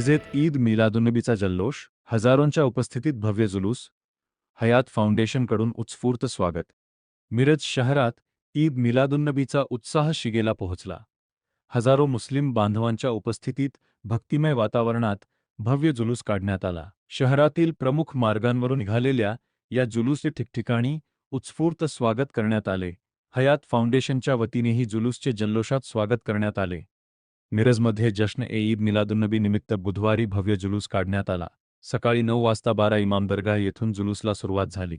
मिरजेत ईद मिलादुन्नबीचा जल्लोष, हजारोंच्या उपस्थितीत भव्य जुलूस, हयात फाउंडेशनकडून उत्स्फूर्त स्वागत. मिरज शहरात ईद मिलादुन्नबीचा उत्साह शिगेला पोहोचला. हजारो मुस्लिम बांधवांच्या उपस्थितीत भक्तिमय वातावरणात भव्य जुलूस काढण्यात आला. शहरातील प्रमुख मार्गांवरून निघालेल्या या जुलूसचे ठिकठिकाणी उत्स्फूर्त स्वागत करण्यात आले. हयात फाउंडेशनच्या वतीनेही जुलूसचे जल्लोषात स्वागत करण्यात आले. मिरजमध्ये जश्न-ए-ईद मिलादुन्नबी निमित्त बुधवारी भव्य जुलूस काढण्यात आला. सकाळी 9 वाजता 12 इमाम दरगाह येथून जुलूसला सुरुवात झाली.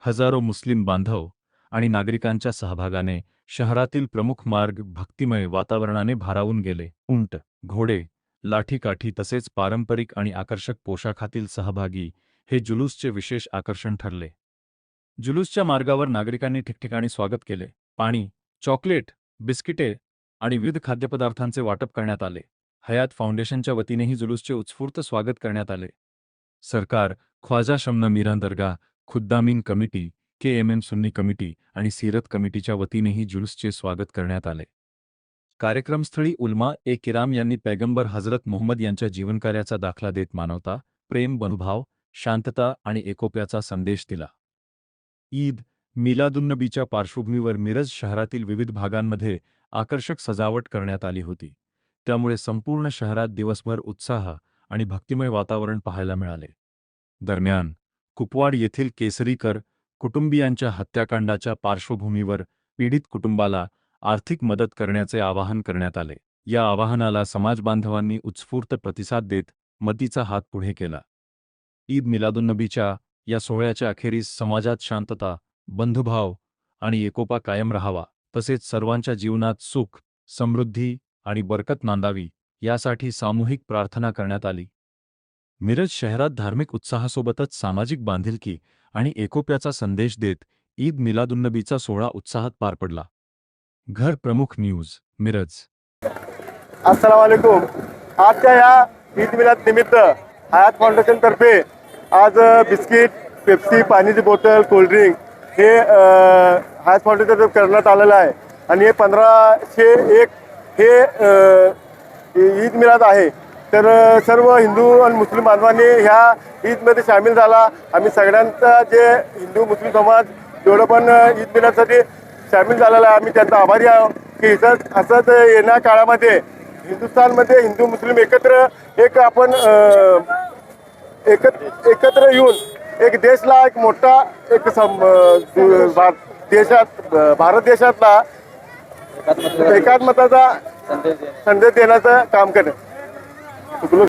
हजारो मुस्लिम बांधव आणि नागरिकांच्या सहभागाने शहरातील प्रमुख मार्ग भक्तिमय वातावरणाने भारावून गेले. उंट, घोडे, लाठीकाठी तसेच पारंपरिक आणि आकर्षक पोशाखातील सहभागी हे जुलूसचे विशेष आकर्षण ठरले. जुलूसच्या मार्गावर नागरिकांनी ठिकठिकाणी स्वागत केले. पाणी, चॉकलेट, बिस्किटे आणि विविध खाद्यपदार्थांचे वाटप करण्यात आले. हयात फाउंडेशनच्या वतीनेही जुलूसचे उत्स्फूर्त स्वागत करण्यात आले. सरकार, ख्वाजा शमना मीरान दर्गा, खुद्दामीन कमिटी, KMM सुन्नी कमिटी आणि सीरत कमिटीच्या वतीनेही जुलूसचे स्वागत करण्यात आले. कार्यक्रमस्थळी उलमा-ए-किराम यांनी पैगंबर हजरत मुहम्मद यांच्या जीवनकार्याचा दाखला देत मानवता, प्रेम, बंधुभाव, शांतता आणि एकोप्याचा संदेश दिला. ईद मिलादुन्नबीच्या पार्श्वभूमीवर मिरज शहरातील विविध भागांमध्ये आकर्षक सजावट करण्यात आली होती. त्यामुळे संपूर्ण शहरात दिवसभर उत्साह आणि भक्तिमय वातावरण पाहायला मिळाले. दरम्यान, कुपवाड येथील केसरीकर कुटुंबियांच्या हत्याकांडाच्या पार्श्वभूमीवर पीडित कुटुंबाला आर्थिक मदत करण्याचे आवाहन करण्यात आले. या आवाहनाला समाजबांधवांनी उत्स्फूर्त प्रतिसाद देत मदतीचा हात पुढे केला. ईद मिलादुन्नबीच्या या सोहळ्याच्या अखेरीस समाजात शांतता, बंधुभाव आणि एकोपा कायम राहावा, तसेच सर्वांच्या जीवनात सुख, समृद्धी आणि बरकत नांदावी यासाठी सामूहिक प्रार्थना करण्यात आली. मिरज शहरात धार्मिक उत्साहासोबतच सामाजिक बांधिलकी आणि एकोप्याचा संदेश देत ईद मिलादुन्नबीचा सोहळा उत्साहात पार पडला. घर प्रमुख न्यूज, मिरज. अस्सलाम वालेकुम. आजच्या या ईद मिलाद निमित्त हयात फाउंडेशनतर्फे आज बिस्किट, पेप्सी, पाण्याची बॉटल, कोल्ड्रिंक हे हयात फाउंडेशनतर्फे करण्यात आलेलं आहे. आणि हे 1501 हे ईद मिलाद आहे. तर सर्व हिंदू आणि मुस्लिम बांधवांनी ह्या ईदमध्ये सामील झाला. आम्ही सगळ्यांचा जे हिंदू मुस्लिम समाज जेवढं पण ईद मिलादसाठी सामील झालेला आहे, आम्ही त्यांचा आभारी आहोत की असंच येणाऱ्या काळामध्ये हिंदुस्थानमध्ये हिंदू मुस्लिम एकत्र आपण एकत्र येऊन एक देशला एक मोठा एक भारत देशातला एकात्मताचा संदेश देण्याचं काम करेल.